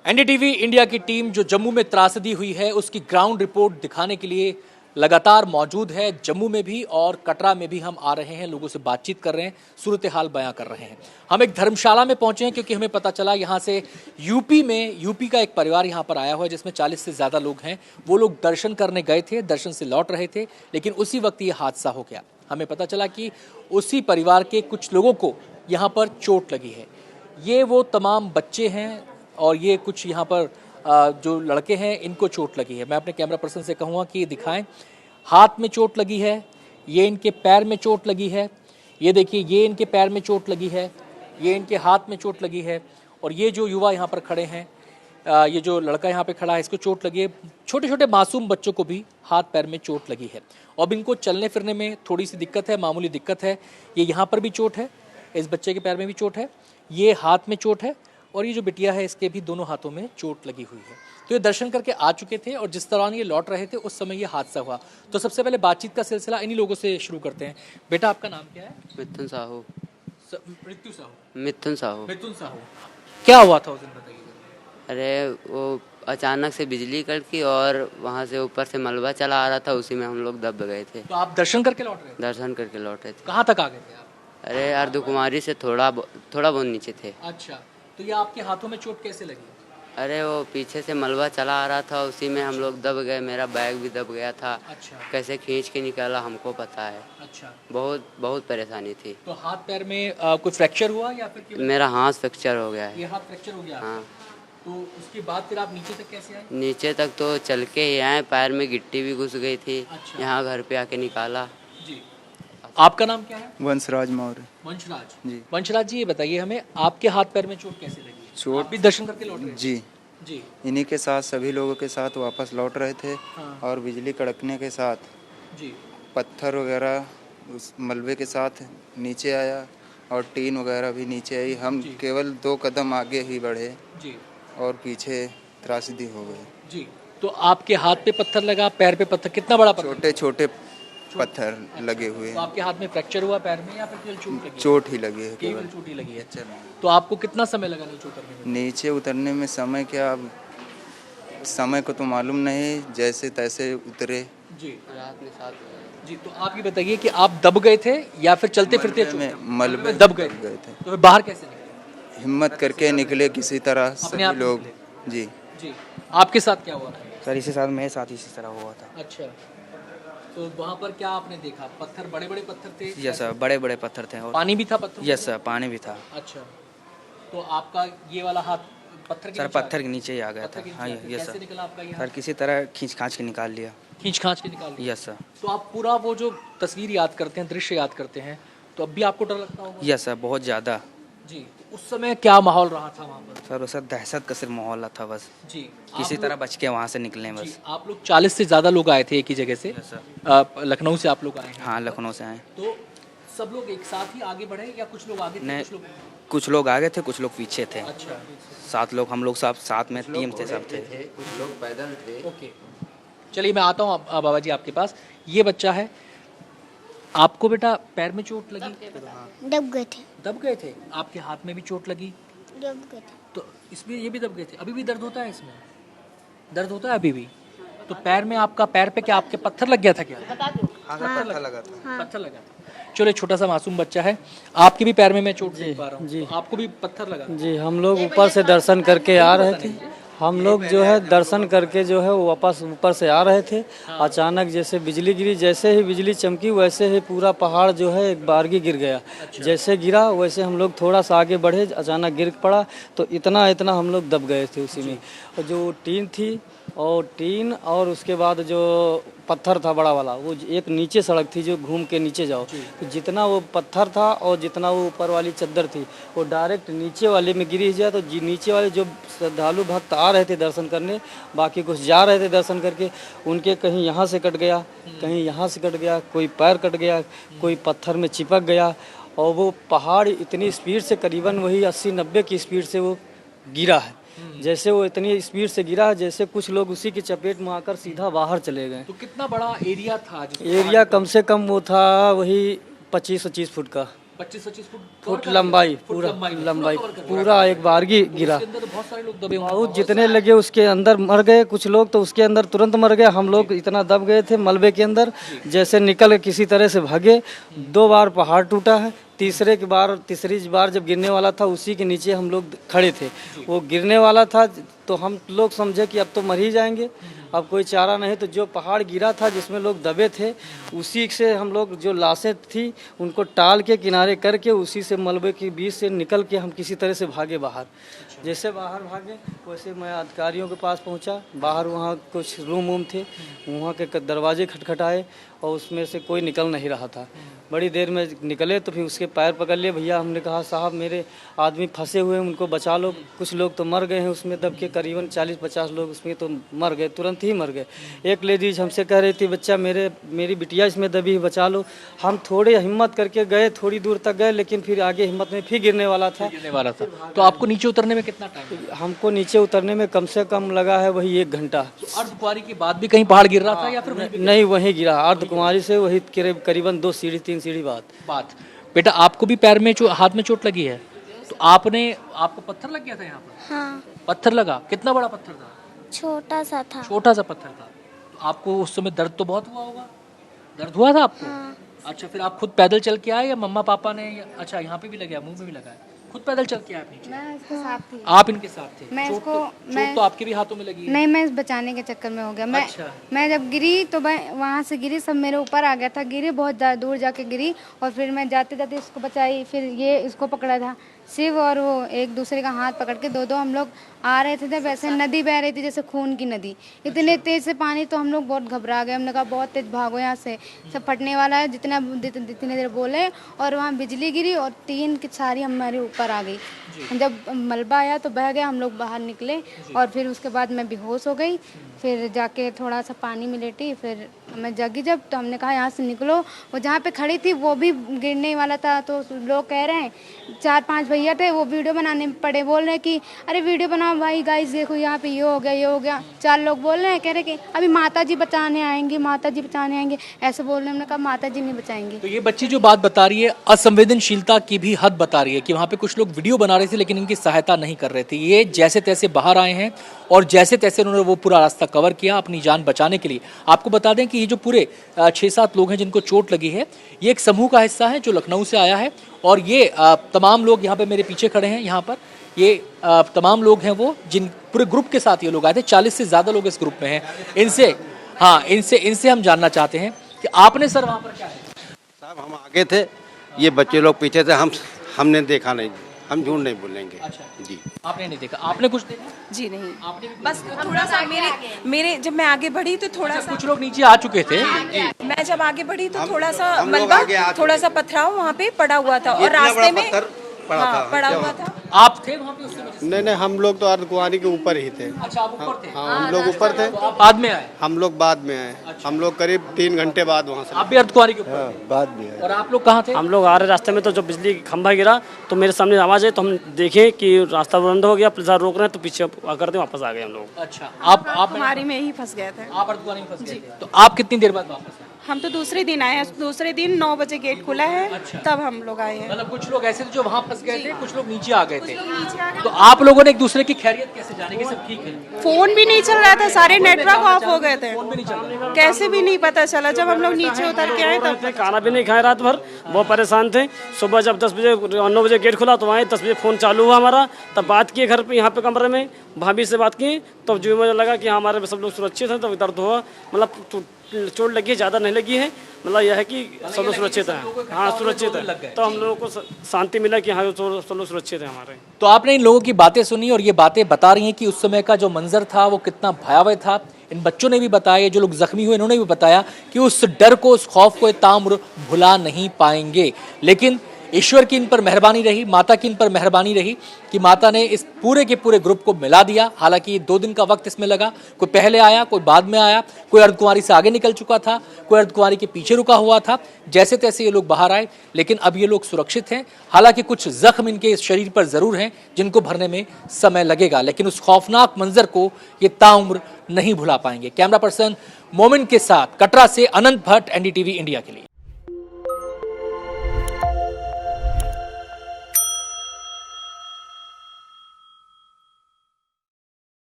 NDTV India की team जो जम्मू में त्रासदी हुई है उसकी ग्राउंड रिपोर्ट दिखाने के लिए लगातार मौजूद है। जम्मू में भी और कटरा में भी हम आ रहे हैं, लोगों से बातचीत कर रहे हैं, सूरत हाल बयां कर रहे हैं। हम एक धर्मशाला में पहुंचे हैं क्योंकि हमें पता चला यहाँ से यूपी का एक परिवार यहाँ पर आया हुआ है जिसमें 40 से ज़्यादा लोग हैं। वो लोग दर्शन करने गए थे, दर्शन से लौट रहे थे, लेकिन उसी वक्त ये हादसा हो गया। हमें पता चला कि उसी परिवार के कुछ लोगों को यहाँ पर चोट लगी है। ये वो तमाम बच्चे हैं और ये कुछ यहाँ पर जो लड़के हैं इनको चोट लगी है। मैं अपने कैमरा पर्सन से कहूँगा कि ये दिखाएं। हाथ में चोट लगी है, ये इनके पैर में चोट लगी है, ये देखिए ये इनके पैर में चोट लगी है, ये इनके हाथ में चोट लगी है। और ये जो युवा यहाँ पर खड़े हैं, ये जो लड़का यहाँ पे खड़ा है इसको चोट लगी है। छोटे छोटे मासूम बच्चों को भी हाथ पैर में चोट लगी है। अब इनको चलने फिरने में थोड़ी सी दिक्कत है, मामूली दिक्कत है। ये यहाँ पर भी चोट है, इस बच्चे के पैर में भी चोट है, ये हाथ में चोट है और ये जो बिटिया है इसके भी दोनों हाथों में चोट लगी हुई है। तो ये दर्शन करके आ चुके थे और जिस दौरान ये लौट रहे थे उस समय ये हादसा हुआ। तो सबसे पहले बातचीत का सिलसिला इन्हीं लोगों से शुरू करते हैं। बेटा आपका नाम क्या है? मिथुन साहू। मृत्यु साहू। मिथुन साहू। मिथुन साहू। क्या हुआ था उस दिन बताइए। अरे वो अचानक से बिजली कड़की और वहाँ से ऊपर से मलबा चला आ रहा था, उसी में हम लोग दब गए थे। तो आप दर्शन करके लौट रहे थे? दर्शन करके लौटे थे। कहाँ तक आ गए थे आप? अरे अर्धकुमारी से थोड़ा बहुत नीचे थे। अच्छा, तो ये आपके हाथों में चोट कैसे लगी? अरे वो पीछे से मलबा चला आ रहा था, उसी में हम लोग दब गए। मेरा बैग भी दब गया था। अच्छा। कैसे खींच के निकाला हमको पता है। अच्छा। बहुत परेशानी थी। तो हाथ पैर में कोई फ्रैक्चर हुआ या फिर मेरा हाथ फ्रैक्चर हो गया है। ये हाथ फ्रैक्चर हो गया? हाँ। तो उसके बाद फिर आप नीचे तक कैसे आए? नीचे तक तो चल के ही आए, पैर में गिट्टी भी घुस गई थी। अच्छा। यहाँ घर पे आके निकाला। जी। आपका नाम क्या है? वंशराज मौर्य। वंशराज जी। वंशराज जी, ये बताइए हमें आपके हाथ पैर में चोट कैसे लगी? चोट आप भी दर्शन करके लौट रहे थे? जी जी। इन्हीं के साथ सभी लोगों के साथ वापस लौट रहे थे। हाँ। और बिजली कड़कने के साथ जी। पत्थर वगैरह उस मलबे के साथ नीचे आया और टीन वगैरह भी नीचे आई। हम जी। केवल 2 कदम आगे ही बढ़े जी। और पीछे त्रासदी हो गई। जी। तो आपके हाथ पे पत्थर लगा, पैर पे पत्थर, कितना बड़ा पत्थर? छोटे छोटे पत्थर लगे हुए तो आपके हाथ में फ्रैक्चर हुआ पैर में या फिर केवल चोट लगी? चोट ही लगी है केवल केवल। चोट ही लगी है। तो आपको कितना समय लगा नीचे उतरने में? नीचे उतरने में समय क्या, अब समय को तो मालूम नहीं, जैसे तैसे उतरे। जी। रात में 7 बजे। जी, तो आप ये बताइए कि आप दब गए थे या फिर चलते फिरते मलबे में दब गए थे? थे। तो फिर बाहर कैसे निकले? हिम्मत करके निकले किसी तरह अपने सभी आप लोग। निकले? जी। जी। आपके साथ क्या हुआ था? सर इसी साथ मेरे साथ इसी तरह हुआ था। अच्छा, तो वहाँ पर क्या आपने देखा? पत्थर, बड़े बड़े पत्थर थे? यस सर, बड़े बड़े पत्थर थे और पानी भी था पत्थर? यस सर, पानी भी था। अच्छा, तो आपका ये वाला हाथ पत्थर के सर नीचे आ पत्थर गया? के नीचे ही आ गया पत्थर था। के नीचे हाँ आ गया। यस कैसे सर। निकला आपका ये सर हाथ? किसी तरह खींच खांच के निकाल लिया। खींच खांच के निकाल दिया? Yes sir. तो आप पूरा वो जो तस्वीर याद करते हैं, दृश्य याद करते हैं, तो अब भी आपको डर लगता होगा? यस सर, बहुत ज़्यादा। जी। उस समय क्या माहौल रहा था वहाँ पर? सर उस दहशत का सिर्फ माहौल था बस। जी। किसी आप तरह लोग- बच के वहाँ से निकले जी, बस। आप लोग 40 से ज़्यादा लोग आए थे एक ही जगह से? Yes sir. लखनऊ से आप लोग आए हैं? हाँ लखनऊ से आए। तो सब लोग एक साथ ही आगे बढ़े या कुछ लोग आगे थे, नहीं, कुछ लोग? कुछ लोग आगे थे, कुछ लोग पीछे थे। अच्छा। 7 लोग हम लोग सब साथ में टीम थे, सब थे। कुछ लोग पैदल थे। ओके, चलिए मैं आता हूँ बाबा जी आपके पास। ये बच्चा है, आपको बेटा पैर में चोट लगी? दब गए थे। दब गए थे? आपके हाथ में भी चोट लगी? दब गए थे। तो इसमें ये भी दब गए थे? अभी भी दर्द होता है इसमें? दर्द होता है अभी भी? तो पैर में आपका, पैर पे क्या आपके पत्थर लग गया था क्या? पत्थर लगा था। पत्थर लगा था। चलो, एक छोटा सा मासूम बच्चा है, आपके भी पैर में मैं चोट देख पा रहा हूँ। जी। तो आपको भी पत्थर लगा? जी, हम लोग ऊपर से दर्शन करके आ रहे थे। हम लोग जो है दर्शन करके जो है वो वापस ऊपर से आ रहे थे। अचानक जैसे बिजली गिरी, जैसे ही बिजली चमकी वैसे ही पूरा पहाड़ जो है एक बारगी गिर गया। जैसे गिरा वैसे हम लोग थोड़ा सा आगे बढ़े, अचानक गिर पड़ा तो इतना हम लोग दब गए थे उसी में। और जो टीन थी और उसके बाद जो पत्थर था बड़ा वाला, वो एक नीचे सड़क थी जो घूम के नीचे जाओ, तो जितना वो पत्थर था और जितना वो ऊपर वाली चद्दर थी वो डायरेक्ट नीचे वाले में गिरी जाए। तो नीचे वाले जो श्रद्धालु भक्त आ रहे थे दर्शन करने, बाकी कुछ जा रहे थे दर्शन करके, उनके कहीं यहाँ से कट गया, कहीं यहाँ से कट गया, कोई पैर कट गया, कोई पत्थर में चिपक गया। और वो पहाड़ इतनी स्पीड से, करीबन वही 80-90 की स्पीड से वो गिरा है। जैसे वो इतनी स्पीड से गिरा है जैसे कुछ लोग उसी की चपेट में आकर सीधा बाहर चले गए। तो कितना बड़ा एरिया था? एरिया कम से कम वो था वही 25-25 फुट का। 25-25 फुट लंबाई, पूरा लंबाई पूरा एक बार गिरा। के अंदर तो बहुत सारे लोग दबे हुए हैं। बहुत जितने लगे उसके अंदर मर गए, कुछ लोग तो उसके अंदर तुरंत मर गए। हम लोग इतना दब गए थे मलबे के अंदर, जैसे निकल के किसी तरह से भागे। 2 बार पहाड़ टूटा है, तीसरी बार जब गिरने वाला था उसी के नीचे हम लोग खड़े थे। वो गिरने वाला था तो हम लोग समझे कि अब तो मर ही जाएंगे, अब कोई चारा नहीं। तो जो पहाड़ गिरा था जिसमें लोग दबे थे, उसी से हम लोग जो लाशें थी उनको टाल के किनारे करके उसी से मलबे के बीच से निकल के हम किसी तरह से भागे बाहर। जैसे बाहर भागे वैसे मैं अधिकारियों के पास पहुंचा। बाहर वहाँ कुछ रूम थे, वहाँ के दरवाजे खटखटाए और उसमें से कोई निकल नहीं रहा था। बड़ी देर में निकले तो फिर उसके पैर पकड़ लिए भैया। हमने कहा साहब मेरे आदमी फंसे हुए हैं, उनको बचा लो। कुछ लोग तो मर गए हैं उसमें दब के, करीबन 40-50 लोग उसमें तो मर गए, तुरंत ही मर गए। एक लेडीज हमसे कह रही थी बच्चा मेरी बिटिया इसमें दबी है, बचा लो। हम थोड़े हिम्मत करके गए, थोड़ी दूर तक गए, लेकिन फिर आगे हिम्मत में फिर गिरने वाला था। तो आपको नीचे उतरने में कितना टाइम? हमको नीचे उतरने में कम से कम लगा है वही 1 घंटा। अर्धकुंवारी के बाद भी कहीं पहाड़ गिर रहा था या फिर नहीं, वहीं गिरा अर्धकुमारी से, वही करीबन 2 सीढ़ी 3 सीढ़ी बात। बेटा आपको भी पैर में हाथ में चोट लगी है, तो आपको पत्थर लग गया था यहाँ पर? हाँ, पत्थर लगा, कितना बड़ा पत्थर था? छोटा सा था। छोटा सा पत्थर था। तो आपको उस समय दर्द तो बहुत हुआ होगा? दर्द हुआ था आपको? हाँ। अच्छा, फिर आप खुद पैदल चल के आए या मम्मा पापा ने अच्छा यहाँ पे भी लगा, मुंह में भी लगा है? खुद पैदल चल के आए आप नीचे? मैं इसके साथ थी। आप इनके साथ थे? मैं चोट इसको चोट तो आपके भी हाथों में लगी है? नहीं, मैं इस बचाने के चक्कर में हो गया। अच्छा। मैं जब गिरी तो मैं वहाँ से गिरी, सब मेरे ऊपर आ गया था। गिरी बहुत दूर जाके गिरी और फिर मैं जाते जाते इसको बचाई, फिर ये इसको पकड़ा था शिव और वो एक दूसरे का हाथ पकड़ के दो हम लोग आ रहे थे। वैसे नदी बह रही थी जैसे खून की नदी, इतने तेज से पानी, तो हम लोग बहुत घबरा गए। हमने कहा बहुत तेज भागो यहाँ से, सब फटने वाला है। जितने देर बोले और वहाँ बिजली गिरी और 3 की छारी हमारे ऊपर आ गई। जब मलबा आया तो बह गया, हम लोग बाहर निकले और फिर उसके बाद मैं बेहोश हो गई। फिर जाके थोड़ा सा पानी में लेटी, फिर मैं जगी जब तो हमने कहा यहाँ से निकलो। वो जहाँ पे खड़ी थी वो भी गिरने वाला था, तो लोग कह रहे हैं 4-5 भैया थे वो वीडियो बनाने पड़े, बोल रहे हैं कि अरे वीडियो बनाओ भाई, गाइस देखो यहाँ पे ये हो गया ये हो गया। 4 लोग बोल रहे हैं, कह रहे कि अभी माता जी बचाने आएंगे, माता जी बचाने आएंगे, ऐसे बोल रहे हैं। हमने कहा माता जी नहीं बचाएंगे। तो ये बच्ची जो बात बता रही है, असंवेदनशीलता की भी हद बता रही है कि वहाँ पे कुछ लोग वीडियो बना रहे थे लेकिन इनकी सहायता नहीं कर रहे थे। ये जैसे तैसे बाहर आए हैं और जैसे तैसे उन्होंने वो पूरा रास्ता कवर किया अपनी जान बचाने के लिए। आपको बता दें कि ये जो पूरे 6-7 लोग हैं जिनको चोट लगी है, ये एक समूह का हिस्सा है जो लखनऊ से आया है। और ये तमाम लोग यहाँ पे मेरे पीछे खड़े हैं, यहाँ पर ये तमाम लोग हैं वो जिन पूरे ग्रुप के साथ ये लोग आए थे। 40 से ज़्यादा लोग इस ग्रुप में हैं। इनसे हम जानना चाहते हैं कि आपने सर वहाँ पर क्या है? साहब हम आगे थे, ये बच्चे लोग पीछे थे, हमने देखा नहीं, हम झूठ नहीं बोलेंगे। अच्छा जी, आपने नहीं देखा? आपने कुछ देखा? जी नहीं, आपने भी बस थोड़ा सा मेरे जब मैं आगे बढ़ी तो थोड़ा सा कुछ लोग नीचे आ चुके थे। मैं जब आगे बढ़ी तो थोड़ा सा हम लोग मलबा, आगे आ चुके थोड़ा सा पथराव वहाँ पे पड़ा हुआ था और इतना रास्ते बड़ा में पत्थर पड़ा था। पड़ा हुआ था। आप थे वहाँ पे उस समय? नहीं, हम लोग तो अर्धकुंवारी के ऊपर ही थे। अच्छा, आप ऊपर थे? हाँ, हम लोग ऊपर थे, तो आप बाद में आए? हम लोग बाद में आए। हम लोग करीब 3 घंटे बाद वहाँ से। आप भी अर्धकुंवारी के ऊपर? बाद में और आप लोग कहाँ थे? हम लोग आ रहे रास्ते में तो जब बिजली खंभा गिरा तो मेरे सामने आवाज़ आई तो हम देखे कि रास्ता बंद हो गया, पुलिस रोक रहे हैं, तो पीछे करते वापस आ गए हम लोग। अच्छा, आप हमारी में ही फंस गए थे। आप अर्धकुंवारी में फंस गए थे। तो आप कितनी देर बाद वापस आए? हम तो दूसरे दिन आए हैं, दूसरे दिन 9 बजे गेट खुला है। अच्छा। तब हम लोग आए हैं। मतलब कुछ लोग ऐसे थे जो वहाँ फंस गए थे, कुछ लोग नीचे आ गए थे। तो आप लोगों ने एक दूसरे की खैरियत कैसे जाने कि सब ठीक है? फोन भी नहीं चल रहा था, सारे नेटवर्क ऑफ हो गए थे, फोन भी नहीं चल रहा। कैसे भी नहीं पता चला। जब हम लोग नीचे उतर के आए तब खाना भी नहीं खाए रात भर, बहुत परेशान थे। सुबह जब 9 बजे गेट खुला तो वहाँ 10 बजे फ़ोन चालू हुआ हमारा, तब बात किए घर पे, यहाँ पे कमरे में भाभी से बात की, तब जो मुझे लगा कि हमारे सब लोग सुरक्षित हैं। तब दर्द हुआ, मतलब चोट लगी है, ज़्यादा नहीं लगी है, मतलब यह है कि सब लोग सुरक्षित हैं। हाँ, सुरक्षित है, तो हम लोगों को शांति मिला कि हाँ सब लोग सुरक्षित हैं हमारे। तो आपने इन लोगों की बातें सुनी और ये बातें बता रही हैं कि उस समय का जो मंजर था वो कितना भयावह था। इन बच्चों ने भी बताया, जो लोग जख्मी हुए इन्होंने भी बताया कि उस डर को, उस खौफ को ताउम्र भुला नहीं पाएंगे। लेकिन ईश्वर की इन पर मेहरबानी रही, माता की इन पर मेहरबानी रही कि माता ने इस पूरे के पूरे ग्रुप को मिला दिया। हालांकि 2 दिन का वक्त इसमें लगा, कोई पहले आया, कोई बाद में आया, कोई अर्धकुंवारी से आगे निकल चुका था, कोई अर्धकुंवारी के पीछे रुका हुआ था। जैसे तैसे ये लोग बाहर आए, लेकिन अब ये लोग सुरक्षित हैं। हालांकि कुछ जख्म इनके शरीर पर जरूर हैं जिनको भरने में समय लगेगा, लेकिन उस खौफनाक मंजर को ये ताउम्र नहीं भुला पाएंगे। कैमरा पर्सन मोमिन के साथ कटरा से अनंत भट्ट, NDTV इंडिया के लिए।